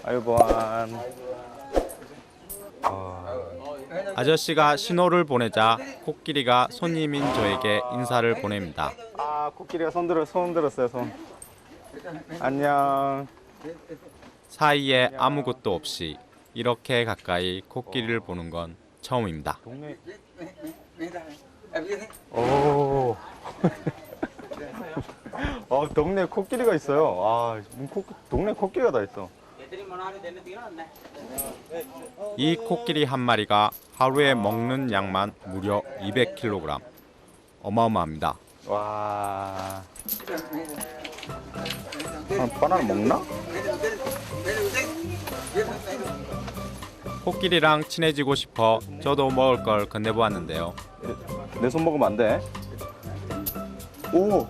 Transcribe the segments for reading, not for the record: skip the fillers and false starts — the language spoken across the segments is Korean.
아이고안. 아저씨가 신호를 보내자 코끼리가 손님인 저에게 인사를 보냅니다. 아, 코끼리가 손 들었어요, 손. 안녕. 사이에 아무것도 없이 이렇게 가까이 코끼리를 보는 건 처음입니다. 동네. 오. 동네 코끼리가 있어요. 아, 동네 코끼리가 다 있어. 이 코끼리 한 마리가 하루에 먹는 양만 무려 200kg. 어마어마합니다. 와. 바나나 먹나? 코끼리랑 친해지고 싶어 저도 먹을 걸 건네보았는데요. 내 손 먹으면 안 돼. 오.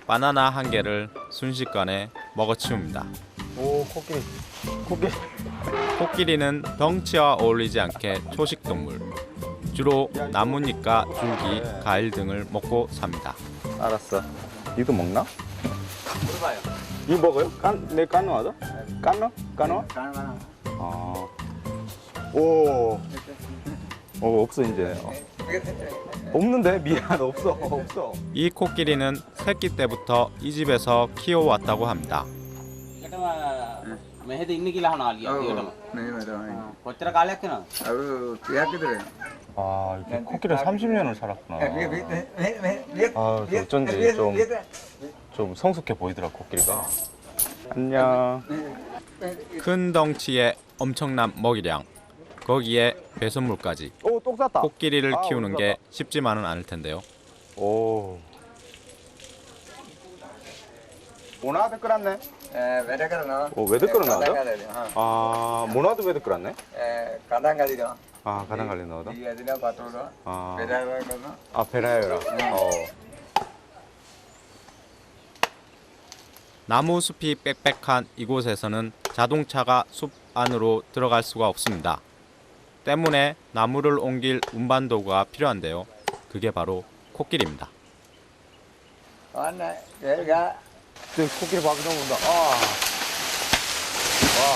바나나 한 개를 순식간에 먹어치웁니다. 오, 코끼리. 코끼리는 덩치와 어울리지 않게 초식 동물. 주로 나뭇잎과 줄기, 과일 등을 먹고 삽니다. 알았어. 이거 먹나? 이거 먹어요? 내 까노 하자? 까노? 아. 오. 없어 이제. 없는데 미안 없어. 이 코끼리는 새끼 때부터 이 집에서 키워왔다고 합니다. මෙහෙද ඉන්න කියලා අහනවා අලියා. මෙහෙම තමයි. කොච්චර කාලයක් වෙනවද? අව 30ක් විතර. 아, 이렇게 코끼리 30년을 살았구나. 아, 어쩐지 좀 성숙해 보이더라 코끼리가. 안녕. 큰 덩치에 엄청난 먹이량, 거기에 배설물까지. 오, 똥 쌌다. 코끼리를 아, 키우는 똥 게 쉽지만은 않을 텐데요. 오. 모나드 끌었네. වැඩ කරනවා. 오, 외드 끌어나죠? කඩන් 아, 모나드 외드 끌었네. ගදිනවා. 아, 가당 갈리 넣어도. ඊ ඇදිනවා පතුරනවා. 아, බෙදාව කරනවා. 아 베라요라. 나무 숲이 빽빽한 이곳에서는 자동차가 숲 안으로 들어갈 수가 없습니다. 때문에 나무를 옮길 운반도구가 필요한데요. 그게 바로 코끼리입니다. ඔන්න ඒක 코끼리 밖에 나온다. 아. 와.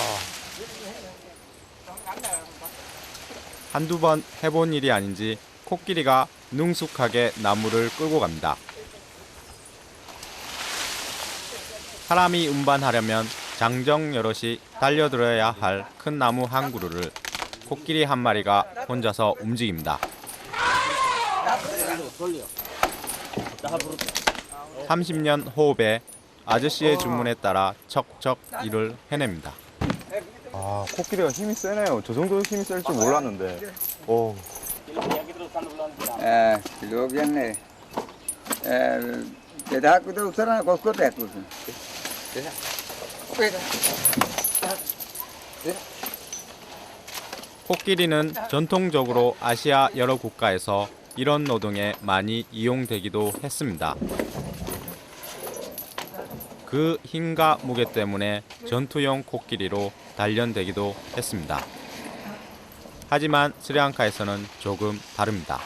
한두 번 해본 일이 아닌지 코끼리가 능숙하게 나무를 끌고 갑니다. 사람이 운반하려면 장정 여럿이 달려들어야 할 큰 나무 한 그루를 코끼리 한 마리가 혼자서 움직입니다. 30년 호흡에 아저씨의 주문에 따라 척척 일을 해냅니다. 아, 코끼리가 힘이 세네요. 저 정도 힘이 셀 줄 몰랐는데. 오. කිලෝ කියන්නේ 2000ක් විතර උසරන කොස්කොටයක් උස. 코끼리는 전통적으로 아시아 여러 국가에서 이런 노동에 많이 이용되기도 했습니다. 그 힘과 무게 때문에 전투용 코끼리로 단련되기도 했습니다. 하지만 스리랑카에서는 조금 다릅니다.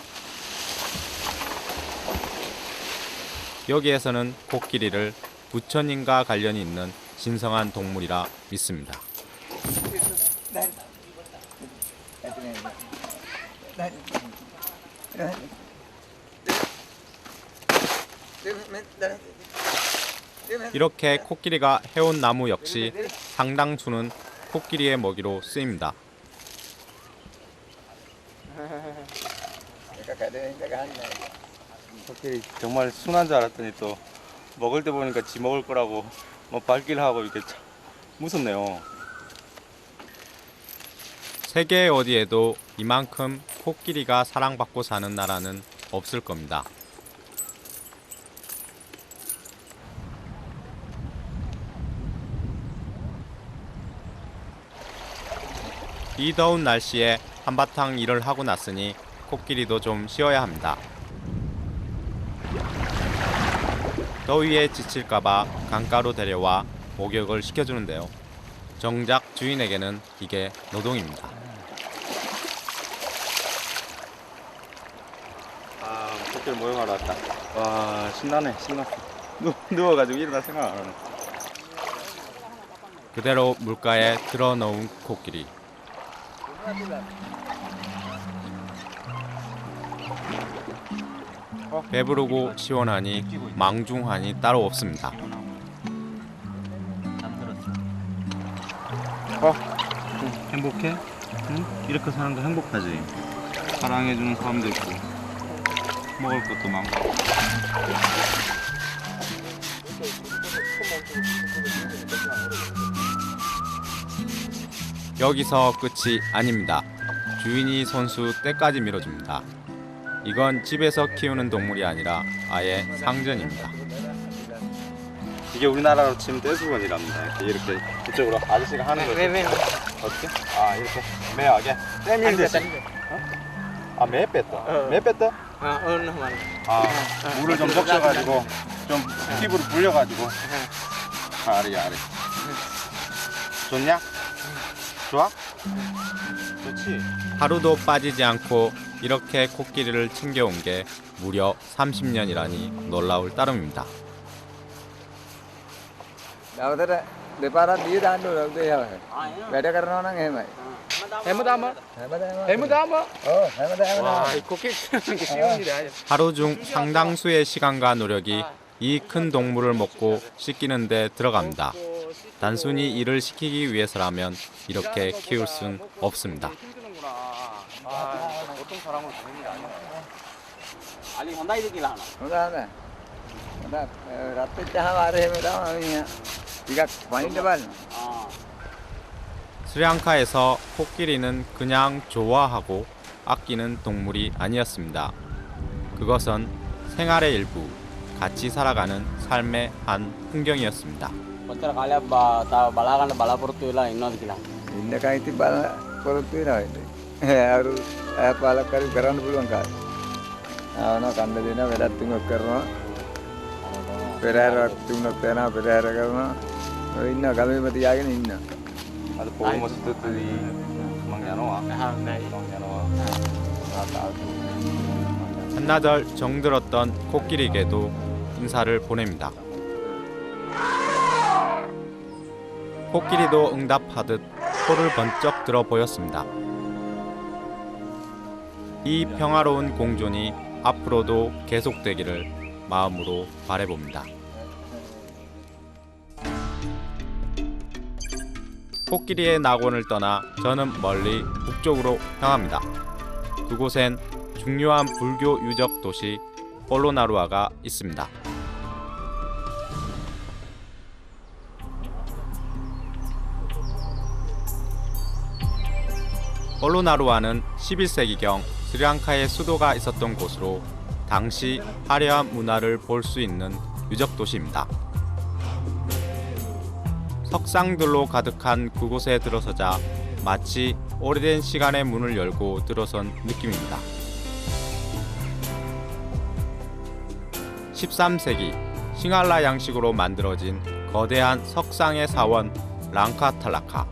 여기에서는 코끼리를 부처님과 관련이 있는 신성한 동물이라 믿습니다. 이렇게 코끼리가 해온 나무 역시 상당수는 코끼리의 먹이로 쓰입니다. 코끼리 정말 순한 줄 알았더니 또 먹을 때 보니까 지 먹을 거라고 뭐 발길을 하고 이렇게 참 무섭네요. 세계 어디에도 이만큼 코끼리가 사랑받고 사는 나라는 없을 겁니다. 이 더운 날씨에 한바탕 일을 하고 났으니 코끼리도 좀 쉬어야 합니다. 더위에 지칠까봐 강가로 데려와 목욕을 시켜주는데요. 정작 주인에게는 이게 노동입니다. 아, 코끼리 모형하러 왔다. 와, 신나네, 신났어. 누워가지고 일어날 생각 안 하네. 그대로 물가에 들어놓은 코끼리. 배부르고 시원하니 망중하니 따로 없습니다. 행복해? 응? 이렇게 사는 거 행복하지? 사랑해주는 사람도 있고 먹을 것도 많고. 여기서 끝이 아닙니다. 주인이 손수 때까지 밀어줍니다. 이건 집에서 키우는 동물이 아니라 아예 상전입니다. 이게 우리나라로 치면 떼수건이랍니다. 이렇게 이쪽으로 아저씨가 하는 거지. 어떻게? 아 이렇게 매하게 때밀듯이. 아 매 뺐다. 매 뺐다? 아 물을 좀 적셔가지고 좀 피부를 불려가지고. 알이. 좋냐? 좋아? 좋지. 하루도 빠지지 않고 이렇게 코끼리를 챙겨온 게 무려 30년이라니 놀라울 따름입니다. අවතර දෙපාරක් දී දාන්න ඕන උදේ යවහ. වැඩ කරනවා නම් එහෙමයි. හැමදාම හැමදාම. ඔව් හැමදාම. 와, 이 코끼리 키우는 게 쉬운 일이 아니야. 하루 중 상당수의 시간과 노력이 이 큰 동물을 먹고 씻기는 데 들어갑니다. 단순히 일을 시키기 위해서라면 이렇게 키울 순 없습니다. 힘드는구나. 아, 보통 사람은 되는 게 아니야. අලි හොඳයිද කියලා අහනවා. හොඳයි. හොඳයි. රත් වෙච්චාම අර එහෙම තමයි ටිකක් වයින්ද බලන්න. ආ. 스리랑카에서 코끼리는 그냥 좋아하고 아끼는 동물이 아니었습니다. 그것은 생활의 일부, 같이 살아가는 삶의 한 풍경이었습니다. කොච්චර කාලයක් තව බලා ගන්න බලාපොරොත්තු වෙලා ඉන්නවද කියලා. ඉන්න කයිති බල පොරොත්තු වෙනවා ඉතින්. අර පාලක් කරු කරන්න පුළුවන් කාලේ. ආවන කන්න දෙනවා වැඩක් තුනක් කරනවා. පෙරහැරක් තුනක් තේනවා පෙරහැර කරනවා. ඔය ඉන්න ගමේම තියාගෙන ඉන්න. 아주 보고 모습 듣더니 막 야노와. 네. 막 야노와. 한나절 정들었던 코끼리에게도 인사를 보냅니다. 코끼리도 응답하듯 코를 번쩍 들어 보였습니다. 이 평화로운 공존이 앞으로도 계속되기를 마음으로 바라봅니다. 코끼리의 낙원을 떠나 저는 멀리 북쪽으로 향합니다. 그곳엔 중요한 불교 유적 도시 폴로나루아가 있습니다. 폴로나루아는 11세기경 스리랑카의 수도가 있었던 곳으로 당시 화려한 문화를 볼 수 있는 유적 도시입니다. 석상들로 가득한 그곳에 들어서자 마치 오래된 시간의 문을 열고 들어선 느낌입니다. 13세기 싱할라 양식으로 만들어진 거대한 석상의 사원 랑카탈라카.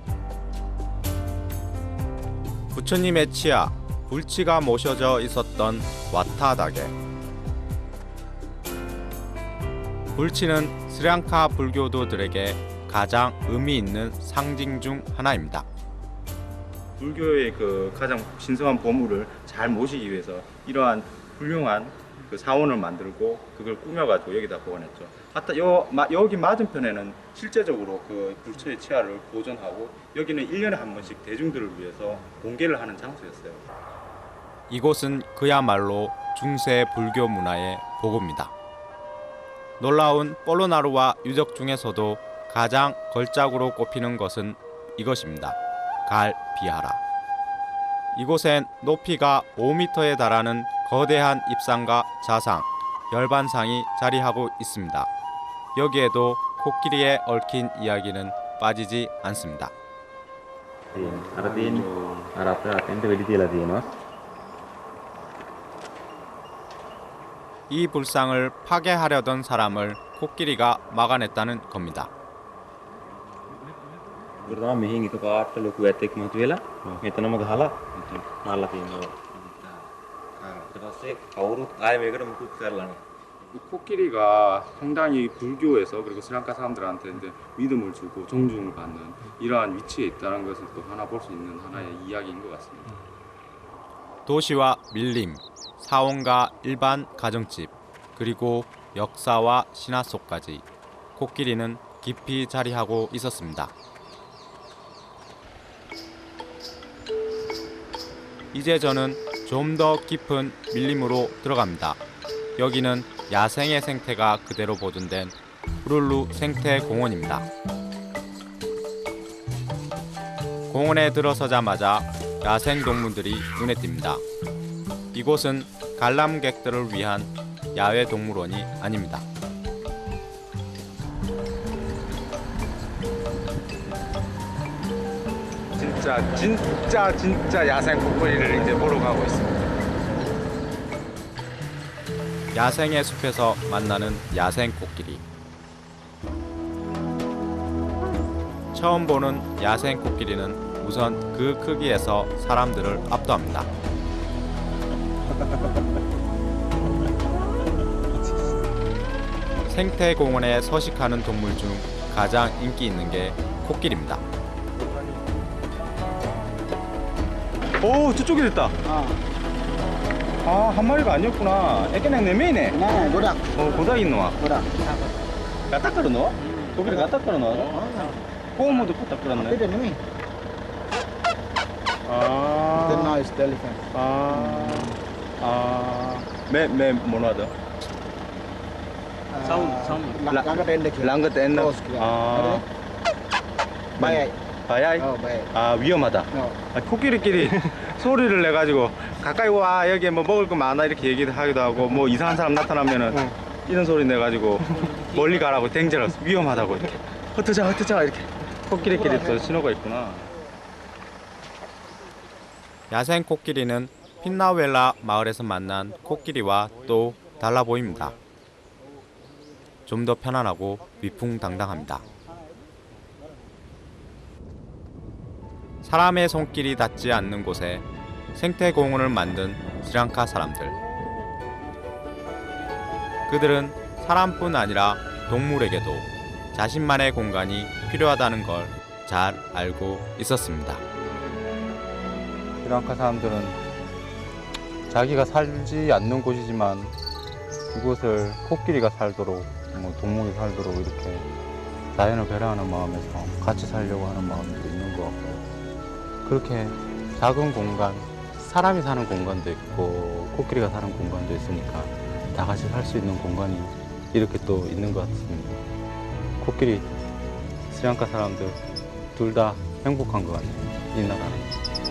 부처님의 치아, 불치가 모셔져 있었던 와타다게. 불치는 스리랑카 불교도들에게 가장 의미 있는 상징 중 하나입니다. 불교의 그 가장 신성한 보물을 잘 모시기 위해서 이러한 훌륭한 그 사원을 만들고 그걸 꾸며가지고 여기다 보관했죠. 여기 맞은편에는 실제적으로 그 불처의 치아를 보존하고 여기는 1년에 한 번씩 대중들을 위해서 공개를 하는 장소였어요. 이곳은 그야말로 중세 불교 문화의 보고입니다. 놀라운 폴로나루아 유적 중에서도 가장 걸작으로 꼽히는 것은 이것입니다. 갈 비하라. 이곳엔 높이가 5m에 달하는 거대한 입상과 자상, 열반상이 자리하고 있습니다. 여기에도 코끼리에 얽힌 이야기는 빠지지 않습니다. අර තියෙන අර අපේ අතෙන්ට වෙඩි තියලා තියෙනවා. 이 불상을 파괴하려던 사람을 코끼리가 막아냈다는 겁니다. ඒක තමයි මෙහෙන් එකපාරට ලොකු ඇතෙක් මතුවෙලා මෙතනම ගහලා මාරලා තියෙනවා. ඊට පස්සේ කවුරුත් ආයෙ මේකට මුකුත් කරලා නැහැ. 이 코끼리가 상당히 불교에서 그리고 스리랑카 사람들한테 이제 믿음을 주고 존중을 받는 이러한 위치에 있다는 것을 또 하나 볼 수 있는 하나의 이야기인 것 같습니다. 도시와 밀림, 사원과 일반 가정집, 그리고 역사와 신화 속까지 코끼리는 깊이 자리하고 있었습니다. 이제 저는 좀 더 깊은 밀림으로 들어갑니다. 여기는 야생의 생태가 그대로 보존된 후룰루 생태공원입니다. 공원에 들어서자마자 야생동물들이 눈에 띕니다. 이곳은 관람객들을 위한 야외 동물원이 아닙니다. 진짜 야생 코끼리를 이제 보러 가고 있습니다. 야생의 숲에서 만나는 야생 코끼리. 처음 보는 야생 코끼리는 우선 그 크기에서 사람들을 압도합니다. 생태공원에 서식하는 동물 중 가장 인기 있는 게 코끼리입니다. 오, 저쪽에 있다. 아, 한 마리가 아니었구나. 애기는 네 명이네. Nah, budak. 고닥 있노? Budak. 갖다 끌어넣어? 고기를 갖다 끌어넣어? 고무도 갖다 끌었네. Tidak ni. 아, Noise telephone. 매 뭐라도. Sound. Langkat endek. 랑긋 엔나. Close kira. 아, Baik. 바야이. baik. 아, 위험하다. 아, 코끼리끼리 소리를 내가지고 가까이 와, 여기에 뭐 먹을 거 많아 이렇게 얘기를 하기도 하고, 뭐 이상한 사람 나타나면은 이런 소리 내가지고 멀리 가라고 댕지라고 위험하다고 이렇게 흩어져 이렇게 코끼리끼리 또 신호가 있구나. 야생 코끼리는 핀나웰라 마을에서 만난 코끼리와 또 달라 보입니다. 좀 더 편안하고 위풍당당합니다. 사람의 손길이 닿지 않는 곳에 생태공원을 만든 스리랑카 사람들. 그들은 사람뿐 아니라 동물에게도 자신만의 공간이 필요하다는 걸 잘 알고 있었습니다. 스리랑카 사람들은 자기가 살지 않는 곳이지만 이곳을 코끼리가 살도록, 뭐 동물이 살도록 이렇게 자연을 배려하는 마음에서 같이 살려고 하는 마음도 있는 것 같고, 그렇게 작은 공간, 사람이 사는 공간도 있고 코끼리가 사는 공간도 있으니까 다 같이 살 수 있는 공간이 이렇게 또 있는 것 같습니다. 코끼리, 스리랑카 사람들 둘 다 행복한 것 같아요, 이 나라는.